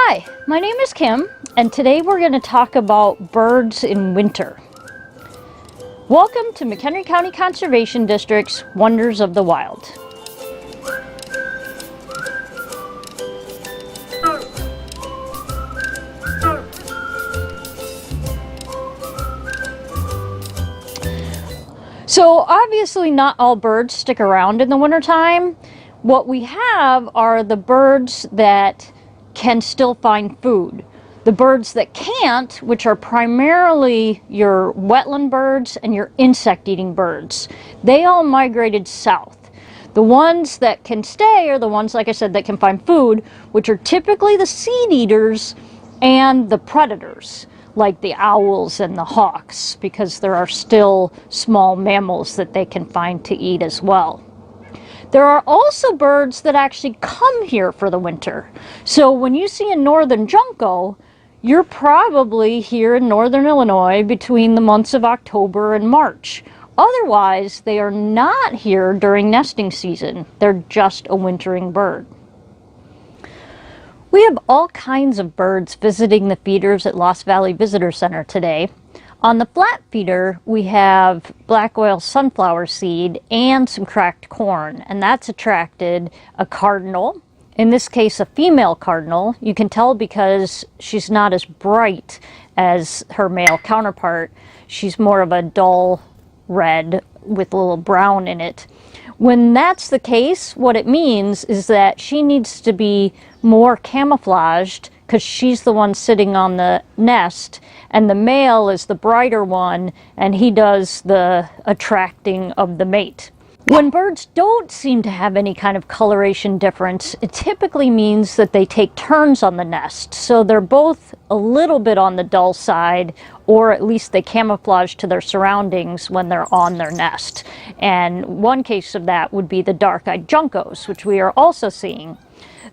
Hi, my name is Kim, and today we're going to talk about birds in winter. Welcome to McHenry County Conservation District's Wonders of the Wild. So obviously not all birds stick around in the wintertime. What we have are the birds that can still find food. The birds that can't, which are primarily your wetland birds and your insect-eating birds, they all migrated south. The ones that can stay are the ones, like I said, that can find food, which are typically the seed eaters and the predators, like the owls and the hawks, because there are still small mammals that they can find to eat as well. There are also birds that actually come here for the winter. So when you see a northern junco, you're probably here in northern Illinois between the months of October and March. Otherwise, they are not here during nesting season. They're just a wintering bird. We have all kinds of birds visiting the feeders at Lost Valley Visitor Center today. On the flat feeder, we have black oil sunflower seed and some cracked corn, and that's attracted a cardinal, in this case a female cardinal. You can tell because she's not as bright as her male counterpart. She's more of a dull red with a little brown in it. When that's the case, what it means is that she needs to be more camouflaged because she's the one sitting on the nest, and the male is the brighter one, and he does the attracting of the mate. When birds don't seem to have any kind of coloration difference, it typically means that they take turns on the nest. So they're both a little bit on the dull side, or at least they camouflage to their surroundings when they're on their nest. And one case of that would be the dark-eyed juncos, which we are also seeing.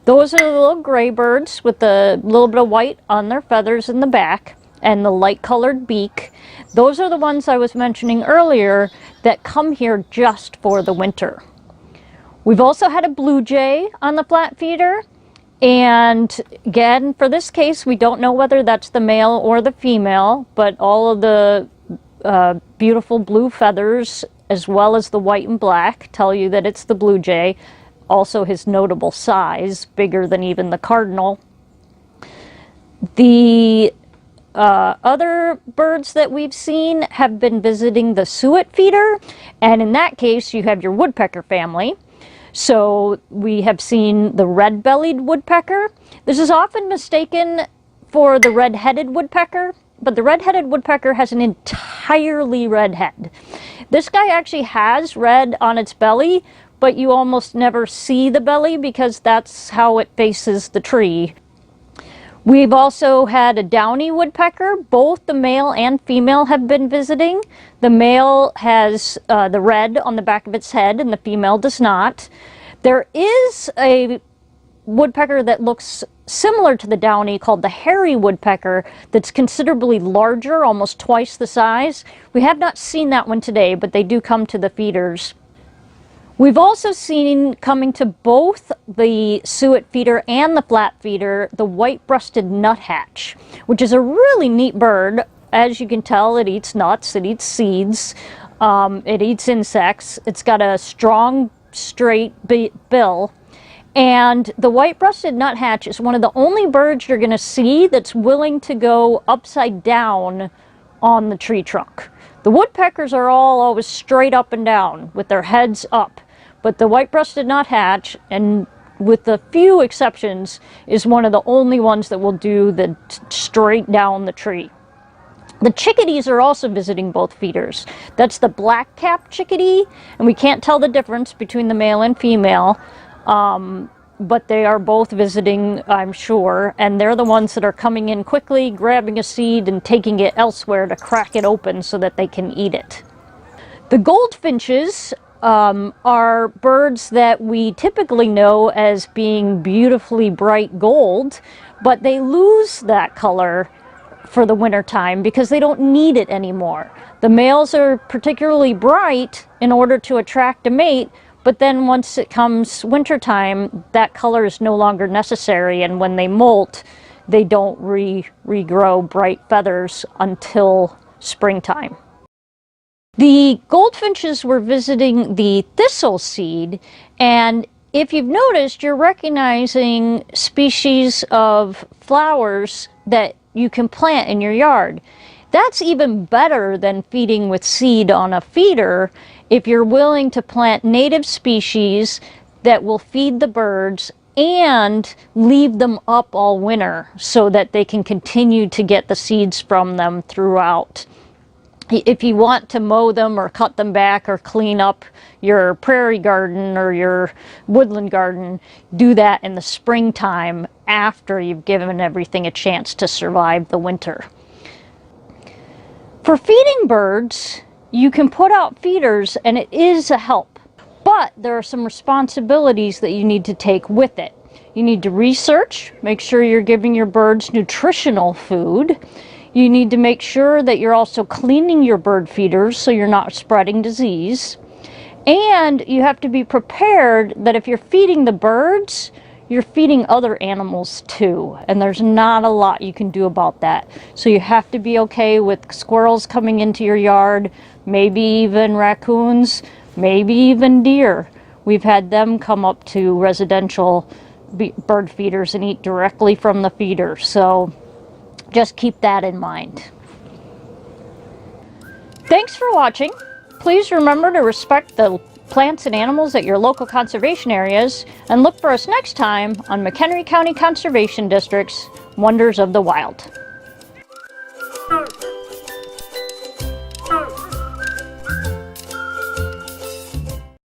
Those are the little gray birds with a little bit of white on their feathers in the back and the light-colored beak. Those are the ones I was mentioning earlier that come here just for the winter. We've also had a blue jay on the flat feeder, and again, for this case, we don't know whether that's the male or the female, but all of the beautiful blue feathers, as well as the white and black, tell you that it's the blue jay. Also his notable size, bigger than even the cardinal. The other birds that we've seen have been visiting the suet feeder, and in that case you have your woodpecker family. So we have seen the red-bellied woodpecker. This is often mistaken for the red-headed woodpecker, but the red-headed woodpecker has an entirely red head. This guy actually has red on its belly, but you almost never see the belly because that's how it faces the tree. We've also had a downy woodpecker. Both the male and female have been visiting. The male has the red on the back of its head and the female does not. There is a woodpecker that looks similar to the downy called the hairy woodpecker that's considerably larger, almost twice the size. We have not seen that one today, but they do come to the feeders. We've also seen coming to both the suet feeder and the flat feeder the white-breasted nuthatch, which is a really neat bird. As you can tell, it eats nuts, it eats seeds, it eats insects. It's got a strong, straight bill. And the white-breasted nuthatch is one of the only birds you're going to see that's willing to go upside down on the tree trunk. The woodpeckers are all always straight up and down with their heads up. But the white-breasted nuthatch, and with a few exceptions, is one of the only ones that will do the straight down the tree. The chickadees are also visiting both feeders. That's the Blackcapped Chickadee, and we can't tell the difference between the male and female, but they are both visiting, I'm sure, and they're the ones that are coming in quickly, grabbing a seed and taking it elsewhere to crack it open so that they can eat it. The goldfinches are birds that we typically know as being beautifully bright gold, but they lose that color for the winter time because they don't need it anymore. The males are particularly bright in order to attract a mate, but then once it comes wintertime, that color is no longer necessary, and when they molt, they don't regrow bright feathers until springtime. The goldfinches were visiting the thistle seed, and if you've noticed, you're recognizing species of flowers that you can plant in your yard. That's even better than feeding with seed on a feeder if you're willing to plant native species that will feed the birds and leave them up all winter so that they can continue to get the seeds from them throughout. If you want to mow them or cut them back or clean up your prairie garden or your woodland garden, do that in the springtime after you've given everything a chance to survive the winter. For feeding birds, you can put out feeders and it is a help, but there are some responsibilities that you need to take with it. You need to research, make sure you're giving your birds nutritional food. You need to make sure that you're also cleaning your bird feeders so you're not spreading disease. And you have to be prepared that if you're feeding the birds, you're feeding other animals too. And there's not a lot you can do about that. So you have to be okay with squirrels coming into your yard, maybe even raccoons, maybe even deer. We've had them come up to residential bird feeders and eat directly from the feeder. So just keep that in mind. Thanks for watching. Please remember to respect the plants and animals at your local conservation areas, and look for us next time on McHenry County Conservation District's Wonders of the Wild.